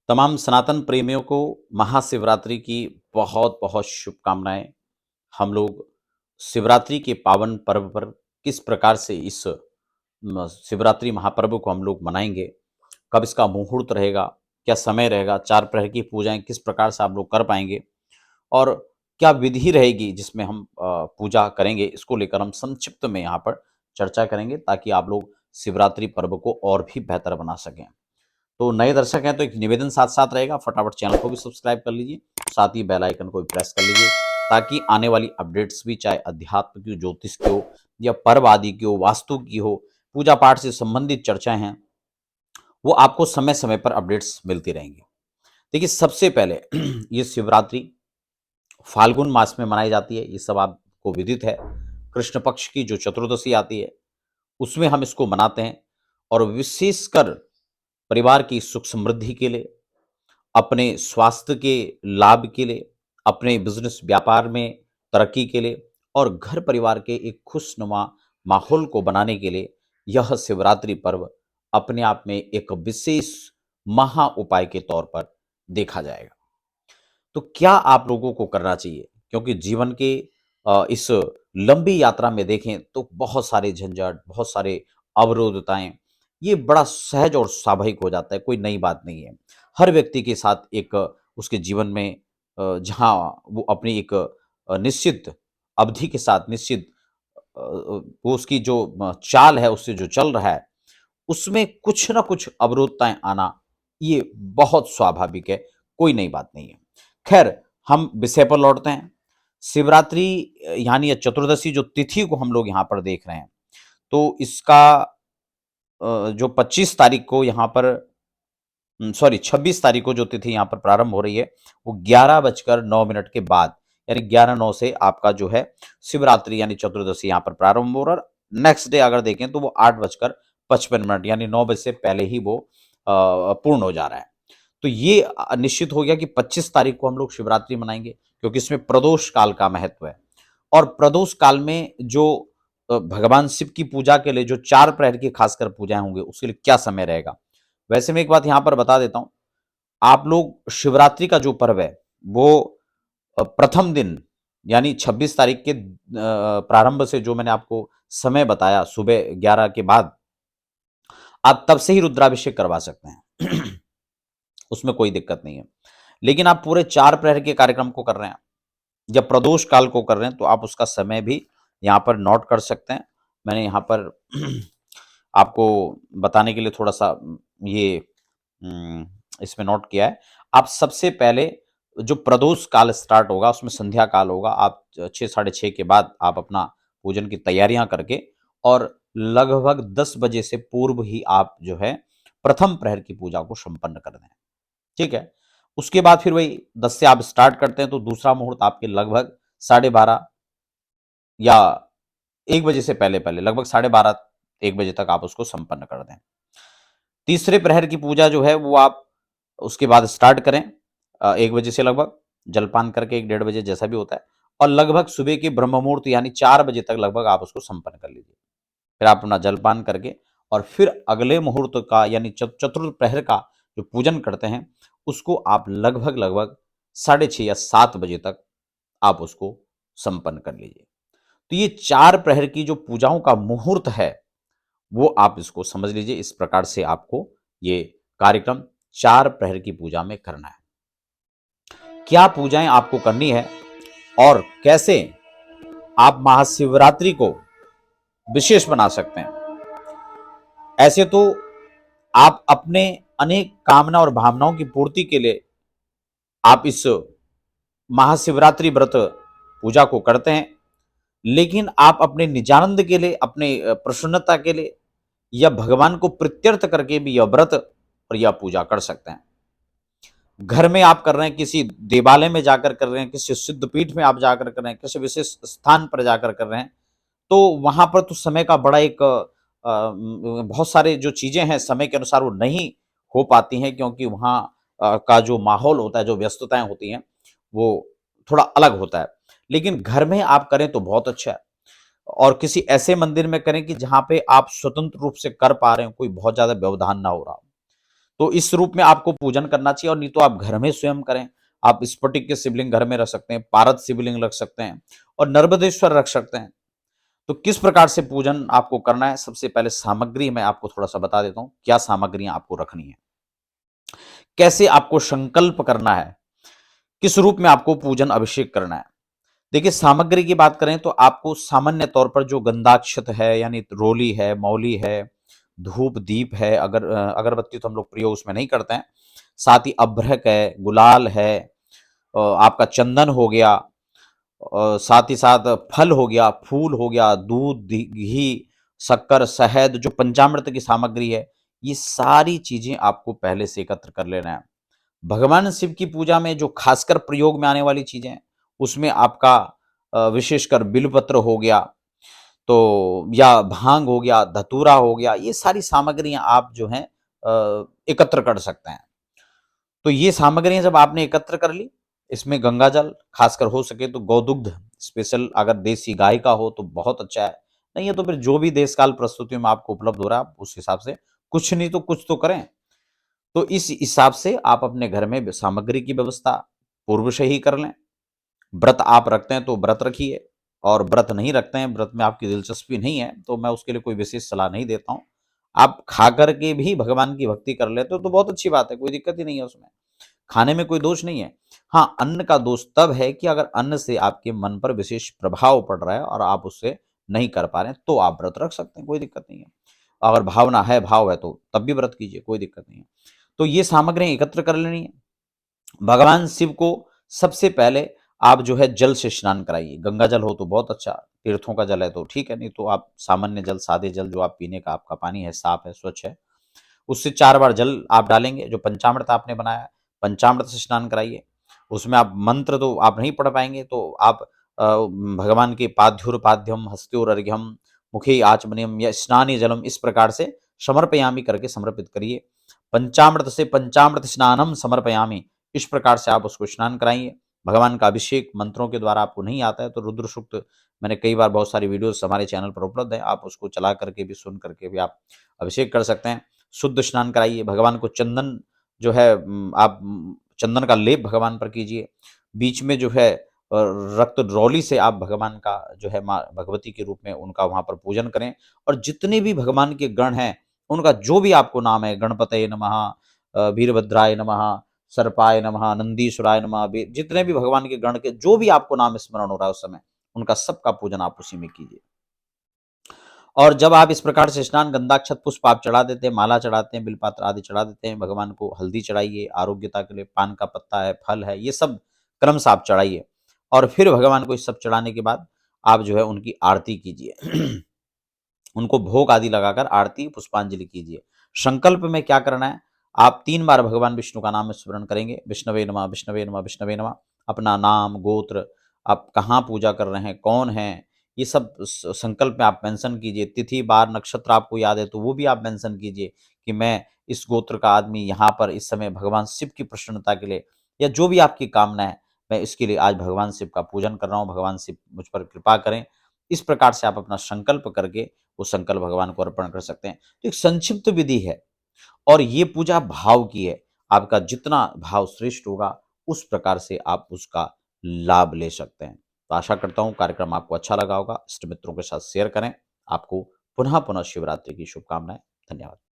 तमाम सनातन प्रेमियों को महाशिवरात्रि की बहुत बहुत शुभकामनाएं। हम लोग शिवरात्रि के पावन पर्व पर किस प्रकार से इस शिवरात्रि महापर्व को हम लोग मनाएंगे, कब इसका मुहूर्त रहेगा, क्या समय रहेगा, चार प्रहर की पूजाएं किस प्रकार से आप लोग कर पाएंगे और क्या विधि रहेगी जिसमें हम पूजा करेंगे, इसको लेकर हम संक्षिप्त में यहाँ पर चर्चा करेंगे ताकि आप लोग शिवरात्रि पर्व को और भी बेहतर बना सकें। तो नए दर्शक हैं तो एक निवेदन साथ साथ रहेगा, फटाफट चैनल को भी सब्सक्राइब कर लीजिए, साथ ही बेल आइकन को भी प्रेस कर लीजिए ताकि आने वाली अपडेट्स भी, चाहे अध्यात्म की, ज्योतिष की हो या पर्व आदि की हो, वास्तु की हो, पूजा पाठ से संबंधित चर्चाएं हैं, वो आपको समय समय पर अपडेट्स मिलती रहेंगी। देखिए, सबसे पहले ये शिवरात्रि फाल्गुन मास में मनाई जाती है, ये सब आपको विदित है। कृष्ण पक्ष की जो चतुर्दशी आती है उसमें हम इसको मनाते हैं और विशेषकर परिवार की सुख समृद्धि के लिए, अपने स्वास्थ्य के लाभ के लिए, अपने बिजनेस व्यापार में तरक्की के लिए और घर परिवार के एक खुशनुमा माहौल को बनाने के लिए यह शिवरात्रि पर्व अपने आप में एक विशेष महा उपाय के तौर पर देखा जाएगा। तो क्या आप लोगों को करना चाहिए, क्योंकि जीवन के इस लंबी यात्रा में देखें तो बहुत सारे झंझट, बहुत सारे अवरोधताएं, ये बड़ा सहज और स्वाभाविक हो जाता है, कोई नई बात नहीं है। हर व्यक्ति के साथ एक उसके जीवन में जहां वो अपनी एक निश्चित अवधि के साथ निश्चित वो उसकी जो चाल है उससे जो चल रहा है उसमें कुछ ना कुछ अवरोधताएं आना, ये बहुत स्वाभाविक है, कोई नई बात नहीं है। खैर, हम विषय पर लौटते हैं। शिवरात्रि यानी या चतुर्दशी जो तिथि को हम लोग यहाँ पर देख रहे हैं, तो इसका जो 25 तारीख को यहाँ पर, सॉरी 26 तारीख को जो तिथि यहाँ पर प्रारंभ हो रही है वो 11:09 के बाद, यानी 11:09 से आपका जो है शिवरात्रि यानी चतुर्दशी यहाँ पर प्रारंभ हो रहा है। नेक्स्ट डे अगर देखें तो वो 8:55 यानी 9 बजे से पहले ही वो पूर्ण हो जा रहा है। तो ये निश्चित हो गया कि 25 तारीख को हम लोग शिवरात्रि मनाएंगे, क्योंकि इसमें प्रदोष काल का महत्व है। और प्रदोष काल में जो भगवान शिव की पूजा के लिए जो चार प्रहर की खासकर पूजाएं होंगी उसके लिए क्या समय रहेगा। वैसे मैं एक बात यहां पर बता देता हूं, आप लोग शिवरात्रि का जो पर्व है वो प्रथम दिन यानी 26 तारीख के प्रारंभ से जो मैंने आपको समय बताया सुबह 11 के बाद, आप तब से ही रुद्राभिषेक करवा सकते हैं। उसमें कोई दिक्कत नहीं है। लेकिन आप पूरे चार प्रहर के कार्यक्रम को कर रहे हैं या प्रदोष काल को कर रहे हैं तो आप उसका समय भी यहाँ पर नोट कर सकते हैं। मैंने यहाँ पर आपको बताने के लिए थोड़ा सा ये इसमें नोट किया है। आप सबसे पहले जो प्रदोष काल स्टार्ट होगा उसमें संध्या काल होगा, आप 6 साढ़े 6 के बाद आप अपना पूजन की तैयारियां करके और लगभग 10 बजे से पूर्व ही आप जो है प्रथम प्रहर की पूजा को संपन्न कर दें। ठीक है। उसके बाद फिर वही 10 से आप स्टार्ट करते हैं तो दूसरा मुहूर्त आपके लगभग 12:30 या 1 बजे से पहले पहले लगभग 12:30 1 बजे तक आप उसको संपन्न कर दें। तीसरे प्रहर की पूजा जो है वो आप उसके बाद स्टार्ट करें 1 बजे से, लगभग जलपान करके 1 डेढ़ बजे जैसा भी होता है, और लगभग सुबह के ब्रह्म मुहूर्त यानी 4 बजे तक लगभग आप उसको संपन्न कर लीजिए। फिर आप अपना जलपान करके और फिर अगले मुहूर्त का यानी चतुर्थ प्रहर का जो पूजन करते हैं उसको आप लगभग लगभग 6:30 या 7 बजे तक आप उसको संपन्न कर लीजिए। तो ये चार प्रहर की जो पूजाओं का मुहूर्त है वो आप इसको समझ लीजिए, इस प्रकार से आपको ये कार्यक्रम चार प्रहर की पूजा में करना है। क्या पूजाएं आपको करनी है और कैसे आप महाशिवरात्रि को विशेष बना सकते हैं। ऐसे तो आप अपने अनेक कामना और भावनाओं की पूर्ति के लिए आप इस महाशिवरात्रि व्रत पूजा को करते हैं, लेकिन आप अपने निजानंद के लिए, अपने प्रसन्नता के लिए या भगवान को प्रत्यर्थ करके भी यह व्रत और यह पूजा कर सकते हैं। घर में आप कर रहे हैं, किसी देवालय में जाकर कर रहे हैं, किसी सिद्ध पीठ में आप जाकर कर रहे हैं, किसी विशेष स्थान पर जाकर कर रहे हैं, तो वहां पर तो समय का बड़ा एक बहुत सारे जो चीजें हैं समय के अनुसार वो नहीं हो पाती हैं, क्योंकि वहाँ का जो माहौल होता है, जो व्यस्तताएं होती हैं वो थोड़ा अलग होता है। लेकिन घर में आप करें तो बहुत अच्छा है, और किसी ऐसे मंदिर में करें कि जहाँ पे आप स्वतंत्र रूप से कर पा रहे हो, कोई बहुत ज्यादा व्यवधान ना हो रहा हो। तो इस रूप में आपको पूजन करना चाहिए, और नहीं तो आप घर में स्वयं करें। आप स्फटिक के शिवलिंग घर में रख सकते हैं, पारद शिवलिंग रख सकते हैं और नर्मदेश्वर रख सकते हैं। तो किस प्रकार से पूजन आपको करना है, सबसे पहले सामग्री मैं आपको थोड़ा-सा बता देता हूँ, क्या सामग्रियाँ आपको रखनी है। कैसे आपको संकल्प करना है, किस रूप में आपको पूजन अभिषेक करना है। देखिए, सामग्री की बात करें तो आपको सामान्य तौर पर जो गंधाक्षत है, यानी रोली है, मौली है, धूप दीप है, अगरबत्ती तो हम लोग प्रयोग उसमें नहीं करते हैं। साथ ही अभ्रक है, गुलाल है, आपका चंदन हो गया, साथ ही साथ फल हो गया, फूल हो गया, दूध, घी, शक्कर, शहद, जो पंचामृत की सामग्री है, ये सारी चीजें आपको पहले से एकत्र कर लेना है। भगवान शिव की पूजा में जो खासकर प्रयोग में आने वाली चीजें हैं, उसमें आपका विशेषकर बिल्वपत्र हो गया, तो या भांग हो गया, धतूरा हो गया, ये सारी सामग्रियां आप जो हैं एकत्र कर सकते हैं। तो ये सामग्रियां जब आपने एकत्र कर ली, इसमें गंगा जल, खासकर हो सके तो गौदुग्ध, स्पेशल अगर देसी गाय का हो तो बहुत अच्छा है। नहीं है तो फिर जो भी देश काल प्रस्तुतियों में आपको उपलब्ध हो रहा है, आप उस हिसाब से कुछ नहीं तो कुछ तो करें। तो इस हिसाब से आप अपने घर में सामग्री की व्यवस्था पूर्व से ही कर लें। व्रत आप रखते हैं तो व्रत रखिए, और व्रत नहीं रखते हैं, व्रत में आपकी दिलचस्पी नहीं है, तो मैं उसके लिए कोई विशेष सलाह नहीं देता हूँ। आप खा करके भी भगवान की भक्ति कर लेते हो तो बहुत अच्छी बात है, कोई दिक्कत ही नहीं है उसमें। खाने में कोई दोष नहीं है। हाँ, अन्न का दोष तब है कि अगर अन्न से आपके मन पर विशेष प्रभाव पड़ रहा है और आप उससे नहीं कर पा रहे हैं, तो आप व्रत रख सकते हैं, कोई दिक्कत नहीं है। अगर भावना है, भाव है, तो तब भी व्रत कीजिए, कोई दिक्कत नहीं है। तो ये सामग्रियाँ एकत्र कर लेनी है। भगवान शिव को सबसे पहले आप जो है जल से स्नान कराइए। गंगा जल हो तो बहुत अच्छा, तीर्थों का जल है तो ठीक है, नहीं तो आप सामान्य जल, सादे जल जो आप पीने का आपका पानी है, साफ है, स्वच्छ है, उससे 4 बार जल आप डालेंगे। जो पंचामृत आपने बनाया है, पंचामृत से स्नान कराइए। उसमें आप मंत्र तो आप नहीं पढ़ पाएँगे, तो आप भगवान के पाद्युर्पाद्यम हस्तयोरर्घ्यम मुखे आचमनीयम या स्नाने जलम, इस प्रकार से समर्पयामि करके समर्पित करिए। पंचामृत से पंचामृत स्नानम समर्पयामि, इस प्रकार से आप उसको स्नान कराइए। भगवान का अभिषेक मंत्रों के द्वारा आपको नहीं आता है तो रुद्र सूक्त मैंने कई बार बहुत सारी वीडियोस हमारे चैनल पर उपलब्ध है, आप उसको चला करके भी, सुन करके भी आप अभिषेक कर सकते हैं। शुद्ध स्नान कराइए। भगवान को चंदन जो है आप चंदन का लेप भगवान पर कीजिए। बीच में जो है रक्त रौली से आप भगवान का जो है माँ भगवती के रूप में उनका वहाँ पर पूजन करें, और जितने भी भगवान के गण हैं, उनका जो भी आपको नाम है, गणपतये नमः, वीरभद्राय नमः, सर्पाय नमः, नंदीश्वराय नमः, जितने भी भगवान के गण के जो भी आपको नाम स्मरण हो रहा है उस समय, उनका सबका पूजन आप उसी में कीजिए। और जब आप इस प्रकार से स्नान, गंधाक्षत पुष्प आप चढ़ा देते हैं, माला चढ़ाते हैं, बिलपत्र आदि चढ़ा देते हैं, भगवान को हल्दी चढ़ाइए, आरोग्यता के लिए पान का पत्ता है, फल है, ये सब क्रम से आप चढ़ाइए। और फिर भगवान को इस सब चढ़ाने के बाद आप जो है उनकी आरती कीजिए। उनको भोग आदि लगाकर आरती पुष्पांजलि कीजिए। संकल्प में क्या करना है, आप 3 बार भगवान विष्णु का नाम स्मरण करेंगे, विष्णवे नमः, विष्णवे नमः, विष्णवे नमः। अपना नाम, गोत्र, आप कहाँ पूजा कर रहे हैं, कौन हैं, ये सब संकल्प में आप मेंशन कीजिए। तिथि, बार, नक्षत्र आपको याद है तो वो भी आप मेंशन कीजिए कि मैं इस गोत्र का आदमी यहाँ पर इस समय भगवान शिव की प्रसन्नता के लिए, या जो भी आपकी कामना है, मैं इसके लिए आज भगवान शिव का पूजन कर रहा हूँ, भगवान शिव मुझ पर कृपा करें। इस प्रकार से आप अपना संकल्प करके वो संकल्प भगवान को अर्पण कर सकते हैं। तो एक संक्षिप्त विधि है, और ये पूजा भाव की है। आपका जितना भाव श्रेष्ठ होगा, उस प्रकार से आप उसका लाभ ले सकते हैं। तो आशा करता हूँ कार्यक्रम आपको अच्छा लगा होगा। इष्ट मित्रों के साथ शेयर करें। आपको पुनः पुनः शिवरात्रि की शुभकामनाएं। धन्यवाद।